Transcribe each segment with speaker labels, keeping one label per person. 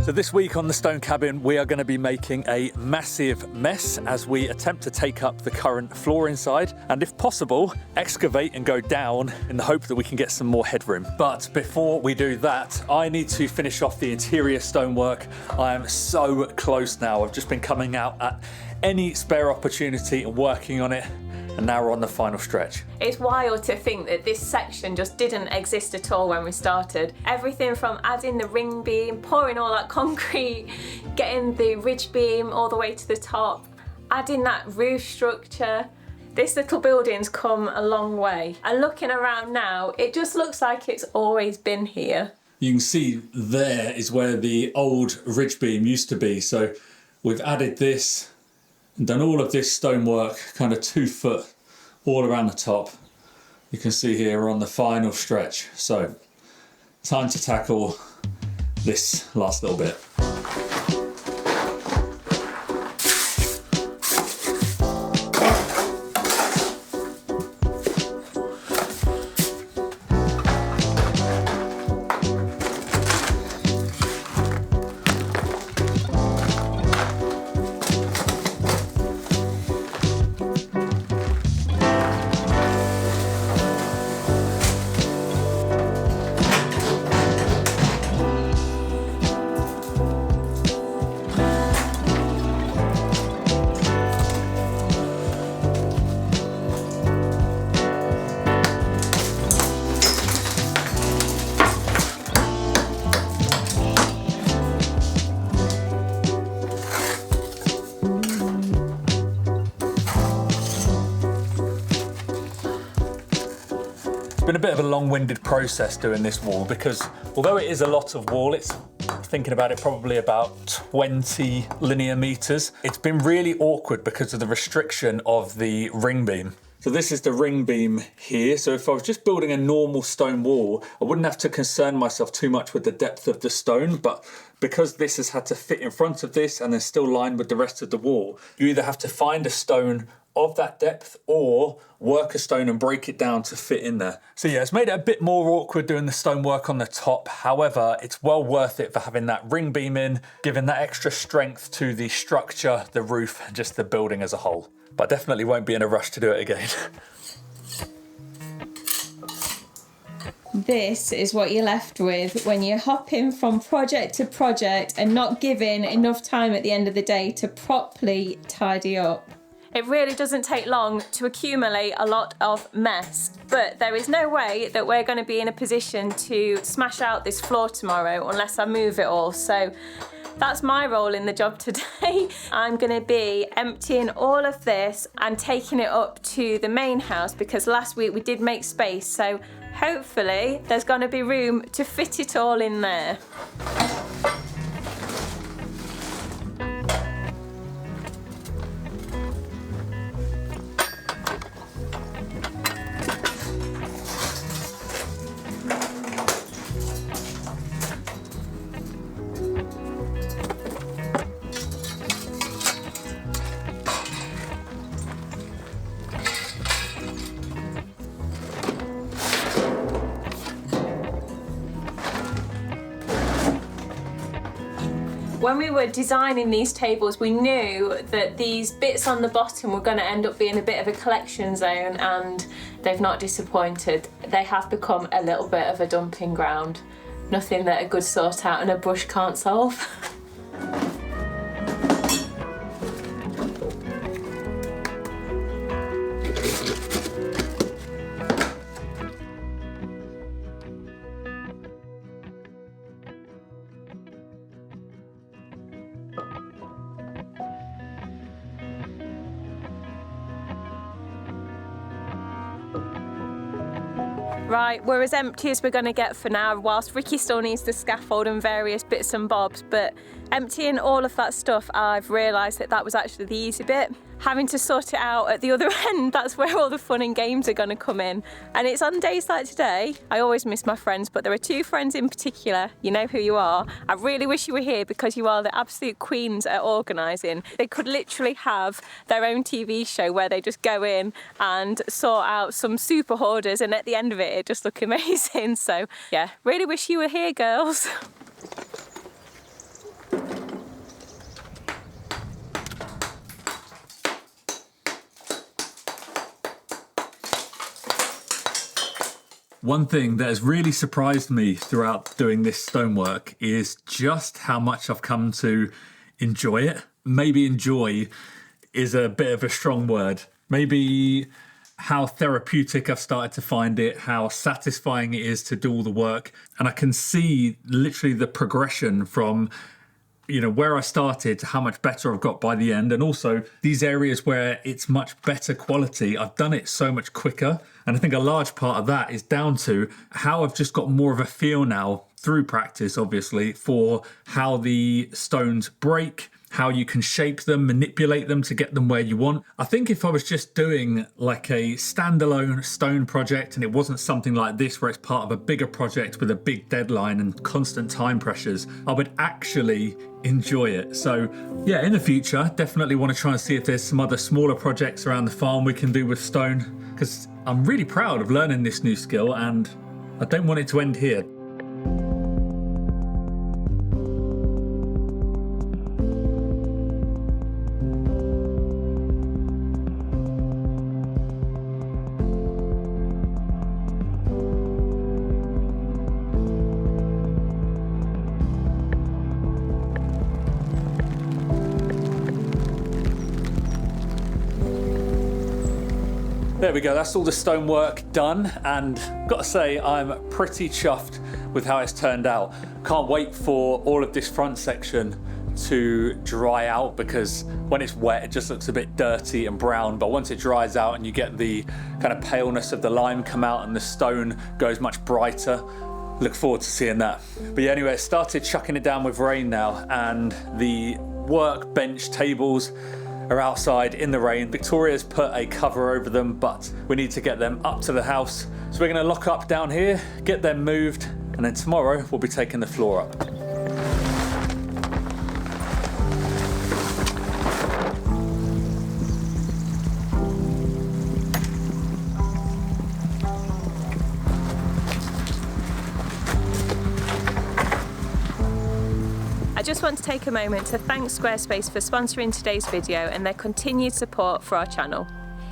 Speaker 1: So this week on the Stone Cabin, we are going to be making a massive mess as we attempt to take up the current floor inside and, if possible, excavate and go down in the hope that we can get some more headroom. But before we do that, I need to finish off the interior stonework. I am so close now. I've just been coming out at any spare opportunity and working on it. And now we're on the final stretch.
Speaker 2: It's wild to think that this section just didn't exist at all when we started. Everything from adding the ring beam, pouring all that concrete, getting the ridge beam all the way to the top, adding that roof structure. This little building's come a long way. And looking around now, it just looks like it's always been here.
Speaker 1: You can see there is where the old ridge beam used to be. So we've added this and done all of this stonework, kind of 2 foot all around the top. You can see here we're on the final stretch. So time to tackle this last little bit. It's been a bit of a long-winded process doing this wall because although it is a lot of wall, it's, thinking about it, probably about 20 linear meters. It's been really awkward because of the restriction of the ring beam. So this is the ring beam here. So if I was just building a normal stone wall, I wouldn't have to concern myself too much with the depth of the stone, but because this has had to fit in front of this and then still line with the rest of the wall, you either have to find a stone of that depth or work a stone and break it down to fit in there. So yeah, it's made it a bit more awkward doing the stonework on the top. However, it's well worth it for having that ring beam in, giving that extra strength to the structure, the roof, and just the building as a whole. But I definitely won't be in a rush to do it again.
Speaker 3: This is what you're left with when you're hopping from project to project and not giving enough time at the end of the day to properly tidy up.
Speaker 2: It really doesn't take long to accumulate a lot of mess, but there is no way that we're going to be in a position to smash out this floor tomorrow unless I move it all. So that's my role in the job today. I'm going to be emptying all of this and taking it up to the main house because last week we did make space, so hopefully there's going to be room to fit it all in there. When we were designing these tables, we knew that these bits on the bottom were going to end up being a bit of a collection zone, and they've not disappointed. They have become a little bit of a dumping ground. Nothing that a good sort out and a brush can't solve. Right, we're as empty as we're going to get for now, whilst Ricky still needs the scaffold and various bits and bobs, but emptying all of that stuff, I've realised that that was actually the easy bit. Having to sort it out at the other end, that's where all the fun and games are going to come in. And it's on days like today, I always miss my friends, but there are 2 friends in particular, you know who you are. I really wish you were here because you are the absolute queens at organising. They could literally have their own TV show where they just go in and sort out some super hoarders, and at the end of it just look amazing. So yeah, really wish you were here, girls.
Speaker 1: One thing that has really surprised me throughout doing this stonework is just how much I've come to enjoy it. Maybe enjoy is a bit of a strong word. Maybe how therapeutic I've started to find it, how satisfying it is to do all the work. And I can see literally the progression from where I started to how much better I've got by the end. And also these areas where it's much better quality, I've done it so much quicker. And I think a large part of that is down to how I've just got more of a feel now, through practice obviously, for how the stones break, how you can shape them, manipulate them to get them where you want. I think if I was just doing like a standalone stone project and it wasn't something like this where it's part of a bigger project with a big deadline and constant time pressures, I would actually enjoy it. So yeah, in the future, definitely want to try and see if there's some other smaller projects around the farm we can do with stone, because I'm really proud of learning this new skill and I don't want it to end here. There we go, that's all the stonework done, and got to say I'm pretty chuffed with how it's turned out. Can't wait for all of this front section to dry out, because when it's wet it just looks a bit dirty and brown, but once it dries out and you get the kind of paleness of the lime come out and the stone goes much brighter, look forward to seeing that. But yeah, anyway, it started chucking it down with rain now, and the workbench tables are outside in the rain. Victoria's put a cover over them, but we need to get them up to the house. So we're gonna lock up down here, get them moved, and then tomorrow we'll be taking the floor up.
Speaker 2: I just want to take a moment to thank Squarespace for sponsoring today's video and their continued support for our channel.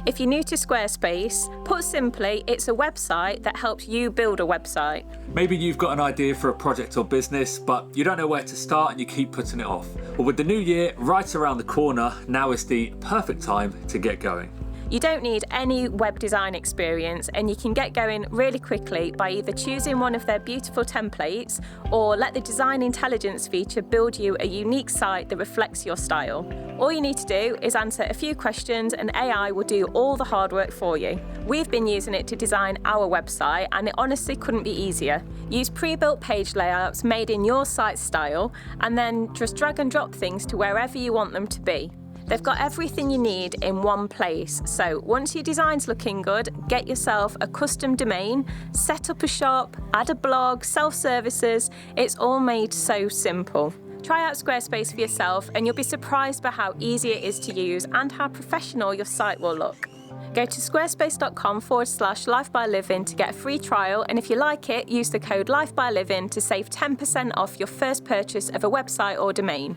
Speaker 2: If you're new to Squarespace, put simply, it's a website that helps you build a website.
Speaker 1: Maybe you've got an idea for a project or business, but you don't know where to start and you keep putting it off. Well, with the new year right around the corner, now is the perfect time to get going.
Speaker 2: You don't need any web design experience, and you can get going really quickly by either choosing one of their beautiful templates or let the design intelligence feature build you a unique site that reflects your style. All you need to do is answer a few questions and AI will do all the hard work for you. We've been using it to design our website and it honestly couldn't be easier. Use pre-built page layouts made in your site style and then just drag and drop things to wherever you want them to be. They've got everything you need in one place. So once your design's looking good, get yourself a custom domain, set up a shop, add a blog, self-services. It's all made so simple. Try out Squarespace for yourself and you'll be surprised by how easy it is to use and how professional your site will look. Go to squarespace.com/lifebyliving to get a free trial, and if you like it, use the code LifeByLiving to save 10% off your first purchase of a website or domain.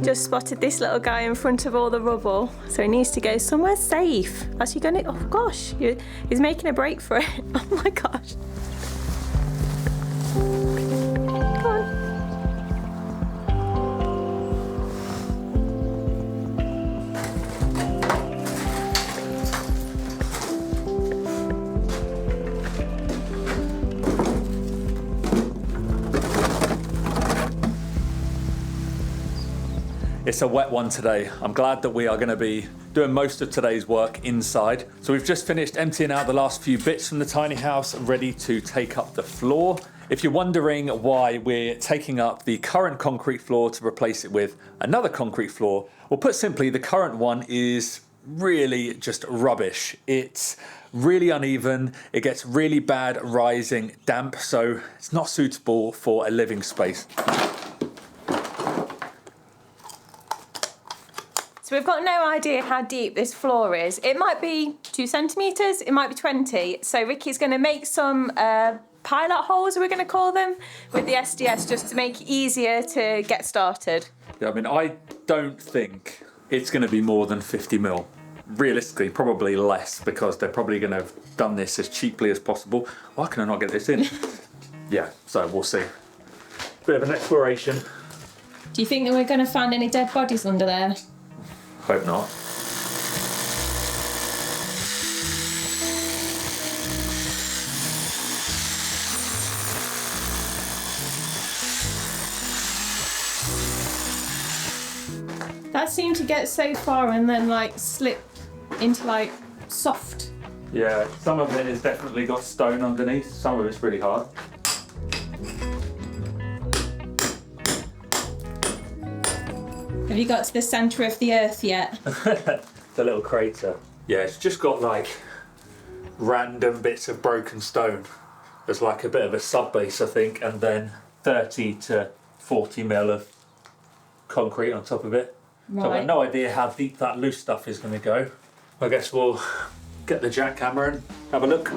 Speaker 2: Just spotted this little guy in front of all the rubble, so he needs to go somewhere safe. As you're gonna, oh gosh, he's making a break for it. Oh my gosh. Come on.
Speaker 1: It's a wet one today. I'm glad that we are going to be doing most of today's work inside. So we've just finished emptying out the last few bits from the tiny house, ready to take up the floor. If you're wondering why we're taking up the current concrete floor to replace it with another concrete floor, well, put simply, the current one is really just rubbish. It's really uneven, it gets really bad rising damp, so it's not suitable for a living space.
Speaker 2: So we've got no idea how deep this floor is. It might be 2 centimetres, it might be 20. So Ricky's going to make some pilot holes, we're going to call them, with the SDS, just to make it easier to get started.
Speaker 1: Yeah, I mean, I don't think it's going to be more than 50 mil. Realistically, probably less, because they're probably going to have done this as cheaply as possible. Why can I not get this in? Yeah, so we'll see. Bit of an exploration.
Speaker 3: Do you think that we're going to find any dead bodies under there?
Speaker 1: Hope not.
Speaker 3: That seemed to get so far and then like slip into like soft.
Speaker 1: Yeah, some of it has definitely got stone underneath. Some of it's really hard.
Speaker 3: Have you got to the centre of the earth yet?
Speaker 1: The little crater. Yeah, it's just got like random bits of broken stone. There's like a bit of a sub base, I think, and then 30 to 40 mil of concrete on top of it.
Speaker 3: Right.
Speaker 1: So I've got no idea how deep that loose stuff is going to go. I guess we'll get the jackhammer and have a look.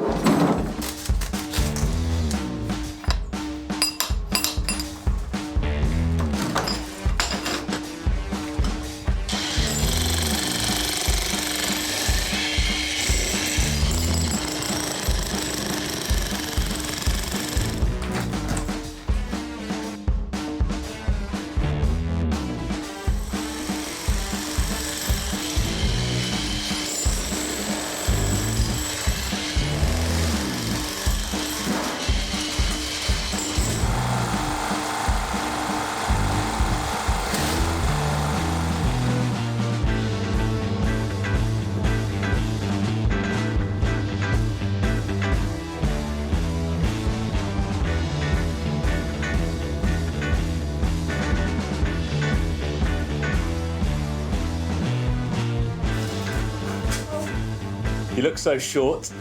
Speaker 1: You look so short.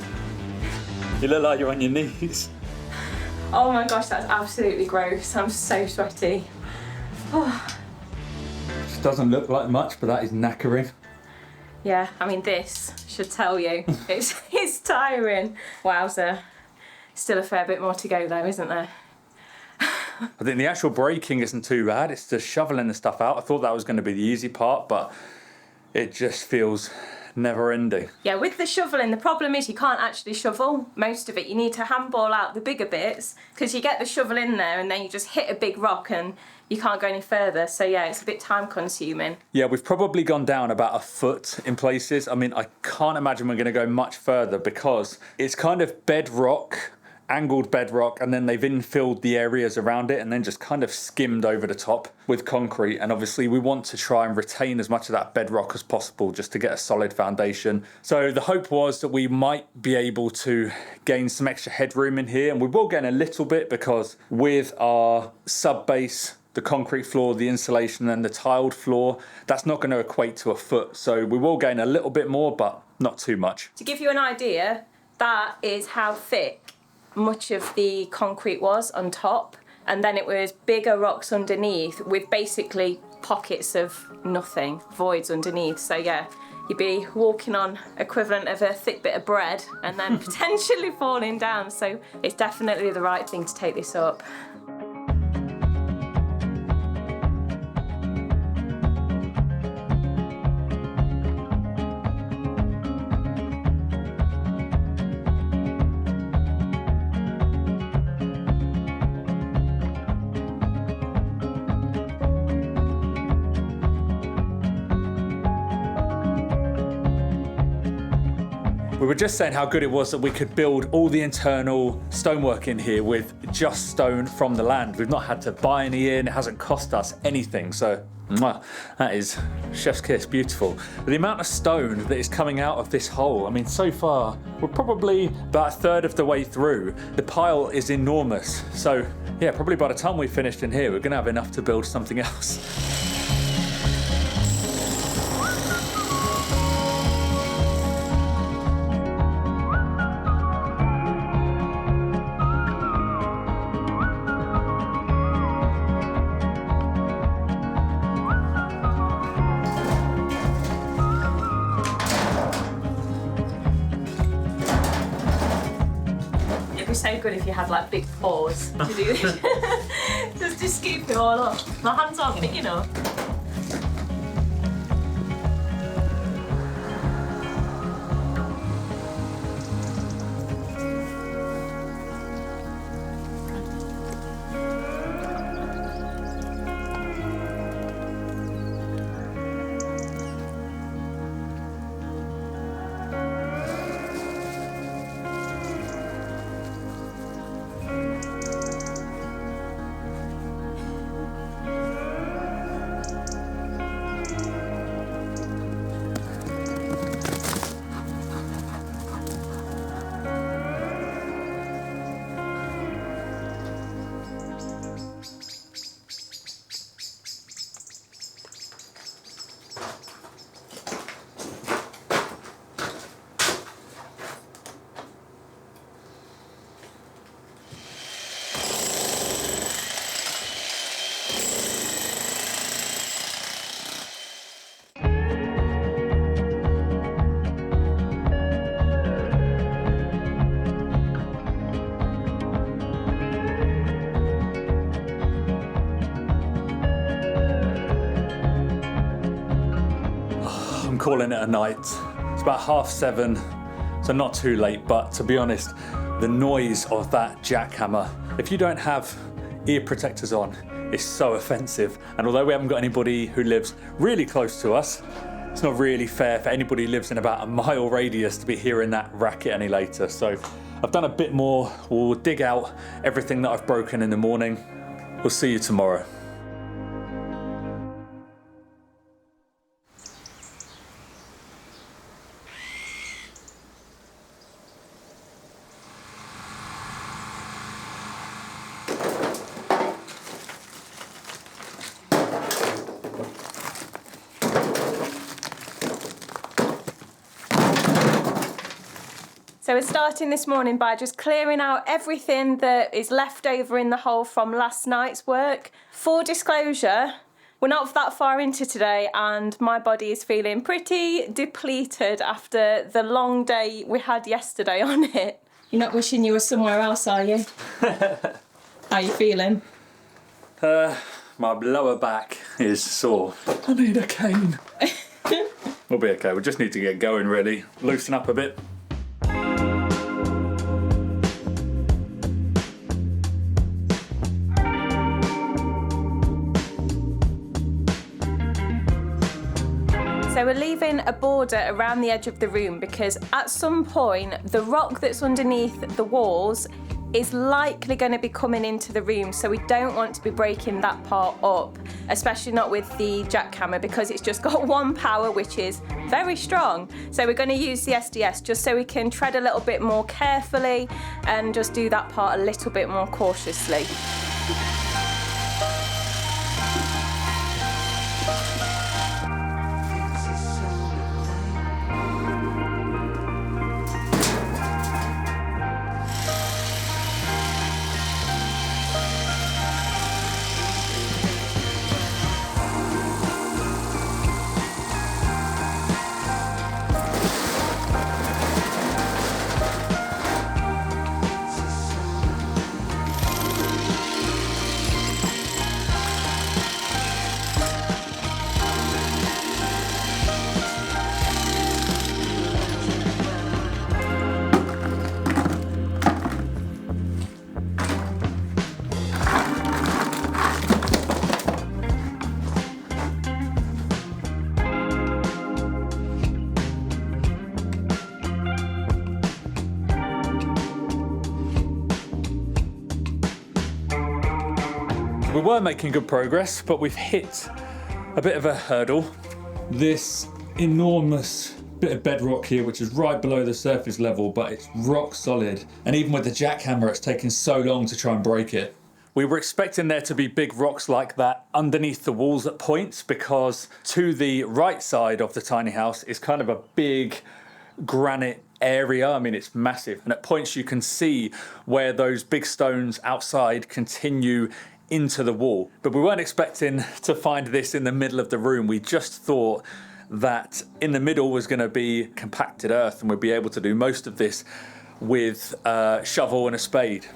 Speaker 1: You look like you're on your knees.
Speaker 2: Oh my gosh, that's absolutely gross. I'm so sweaty.
Speaker 1: This doesn't look like much, but that is knackering.
Speaker 2: Yeah, I mean, this should tell you. It's tiring. Wowzer. Still a fair bit more to go though, isn't there?
Speaker 1: I think the actual breaking isn't too bad. It's just shoveling the stuff out. I thought that was going to be the easy part, but it just feels never ending.
Speaker 2: Yeah, with the shoveling, the problem is you can't actually shovel most of it. You need to handball out the bigger bits, because you get the shovel in there and then you just hit a big rock and you can't go any further. So yeah, it's a bit time consuming.
Speaker 1: Yeah, we've probably gone down about a foot in places. I mean, I can't imagine we're going to go much further, because it's kind of bedrock, angled bedrock, and then they've infilled the areas around it and then just kind of skimmed over the top with concrete. And obviously we want to try and retain as much of that bedrock as possible just to get a solid foundation. So the hope was that we might be able to gain some extra headroom in here, and we will gain a little bit, because with our sub base, the concrete floor, the insulation and the tiled floor, that's not going to equate to a foot. So we will gain a little bit more, but not too much.
Speaker 2: To give you an idea, that is how thick much of the concrete was on top, and then it was bigger rocks underneath with basically pockets of nothing, voids underneath. So yeah, you'd be walking on equivalent of a thick bit of bread and then potentially falling down. So it's definitely the right thing to take this up.
Speaker 1: We were just saying how good it was that we could build all the internal stonework in here with just stone from the land. We've not had to buy any in, it hasn't cost us anything. So that is chef's kiss, beautiful. The amount of stone that is coming out of this hole, I mean, so far we're probably about a third of the way through. The pile is enormous. So yeah, probably by the time we finished in here, we're gonna have enough to build something else.
Speaker 2: be so good if you had like big paws to do this. Just to scoop it all up. My hands aren't big enough.
Speaker 1: I'm calling it a night. It's about 7:30, so not too late, but to be honest, the noise of that jackhammer, if you don't have ear protectors on, is so offensive. And although we haven't got anybody who lives really close to us, it's not really fair for anybody who lives in about a mile radius to be hearing that racket any later. So I've done a bit more. We'll dig out everything that I've broken in the morning. We'll see you tomorrow.
Speaker 2: So we're starting this morning by just clearing out everything that is left over in the hole from last night's work. For disclosure, we're not that far into today and my body is feeling pretty depleted after the long day we had yesterday on it.
Speaker 3: You're not wishing you were somewhere else, are you? How are you feeling?
Speaker 1: My lower back is sore. I need a cane. We'll be okay. We just need to get going, really. Loosen up a bit.
Speaker 2: So we're leaving a border around the edge of the room because at some point the rock that's underneath the walls is likely going to be coming into the room, so we don't want to be breaking that part up, especially not with the jackhammer because it's just got one power, which is very strong. So we're going to use the SDS just so we can tread a little bit more carefully and just do that part a little bit more cautiously.
Speaker 1: We were making good progress, but we've hit a bit of a hurdle. This enormous bit of bedrock here, which is right below the surface level, but it's rock solid. And even with the jackhammer, it's taken so long to try and break it. We were expecting there to be big rocks like that underneath the walls at points, because to the right side of the tiny house is kind of a big granite area. I mean, it's massive. And at points you can see where those big stones outside continue into the wall. But we weren't expecting to find this in the middle of the room. We just thought that in the middle was going to be compacted earth and we'd be able to do most of this with a shovel and a spade.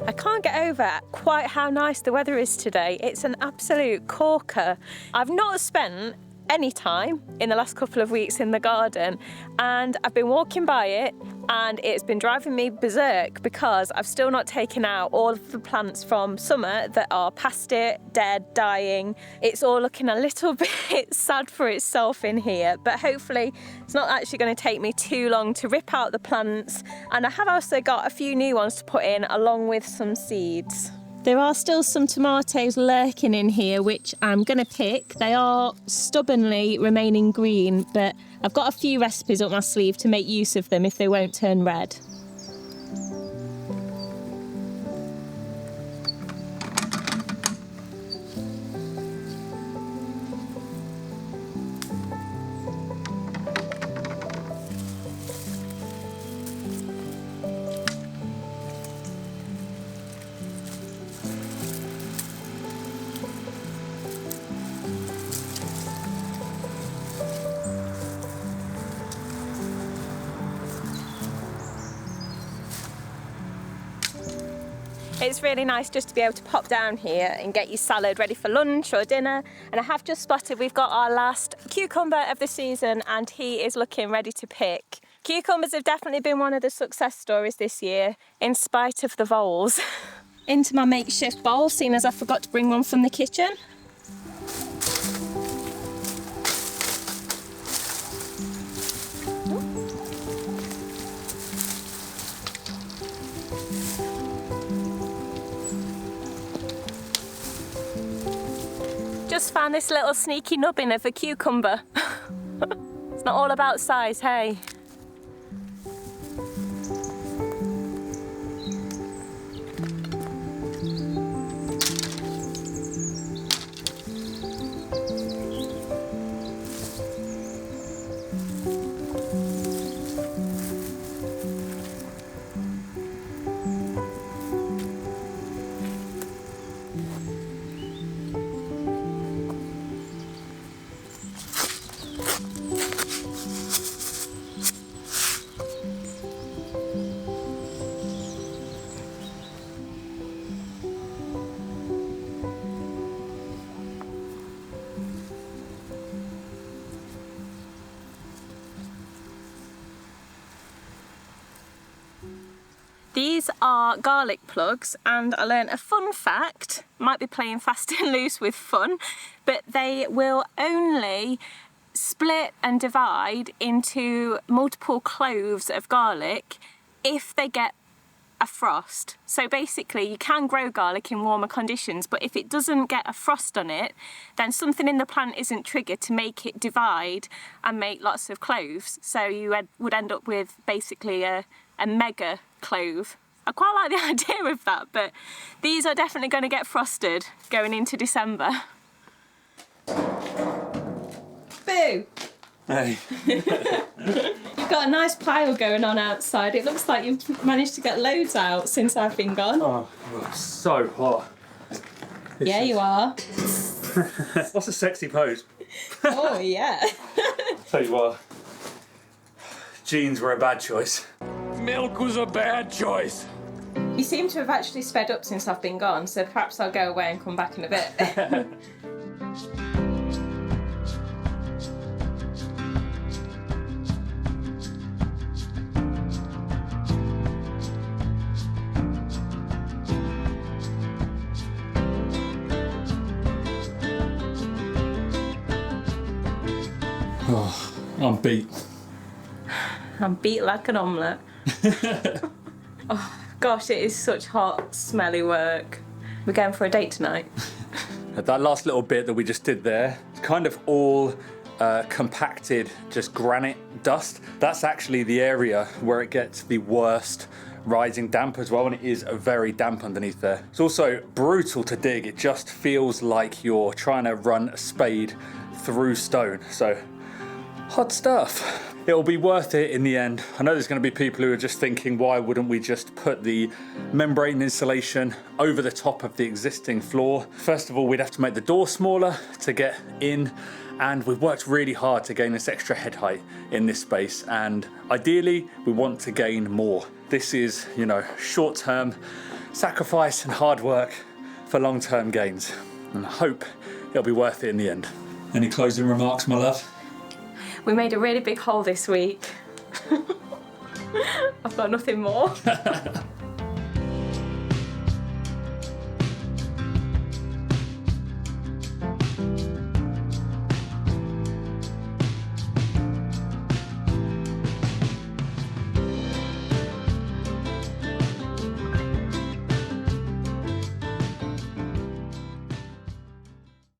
Speaker 2: I can't get over quite how nice the weather is today. It's an absolute corker. I've not spent any time in the last couple of weeks in the garden, and I've been walking by it and it's been driving me berserk because I've still not taken out all of the plants from summer that are past it, dead, dying. It's all looking a little bit sad for itself in here, but hopefully it's not actually going to take me too long to rip out the plants. And I have also got a few new ones to put in along with some seeds. There are still some tomatoes lurking in here, which I'm going to pick. They are stubbornly remaining green, but I've got a few recipes up my sleeve to make use of them if they won't turn red. It's really nice just to be able to pop down here and get your salad ready for lunch or dinner. And I have just spotted we've got our last cucumber of the season and he is looking ready to pick. Cucumbers have definitely been one of the success stories this year, in spite of the voles. Into my makeshift bowl, seeing as I forgot to bring one from the kitchen. Just found this little sneaky nubbin of a cucumber. It's not all about size, hey? These are garlic plugs, and I learned a fun fact, might be playing fast and loose with fun, but they will only split and divide into multiple cloves of garlic if they get a frost. So basically you can grow garlic in warmer conditions, but if it doesn't get a frost on it, then something in the plant isn't triggered to make it divide and make lots of cloves. So you would end up with basically a mega clove. I quite like the idea of that, but these are definitely going to get frosted going into December. Boo!
Speaker 1: Hey.
Speaker 3: You've got a nice pile going on outside. It looks like you've managed to get loads out since I've been gone.
Speaker 1: Oh, so hot.
Speaker 3: Yeah, you are.
Speaker 1: What's a sexy pose?
Speaker 3: Oh, yeah.
Speaker 1: Tell you what, jeans were a bad choice.
Speaker 4: Milk was a bad choice.
Speaker 3: You seem to have actually sped up since I've been gone, so perhaps I'll go away and come back in a bit.
Speaker 1: Oh, I'm beat.
Speaker 3: I'm beat like an omelette. Oh, gosh, it is such hot, smelly work. We're going for a date tonight.
Speaker 1: That last little bit that we just did there, it's kind of all compacted just granite dust. That's actually the area where it gets the worst rising damp as well, and it is very damp underneath there. It's also brutal to dig. It just feels like you're trying to run a spade through stone. So hot stuff. It'll be worth it in the end. I know there's going to be people who are just thinking, why wouldn't we just put the membrane insulation over the top of the existing floor? First of all, we'd have to make the door smaller to get in, and we've worked really hard to gain this extra head height in this space, and ideally we want to gain more. This is, you know, short-term sacrifice and hard work for long-term gains, and I hope it'll be worth it in the end. Any closing remarks, my love?
Speaker 2: We made a really big hole this week. I've got nothing more.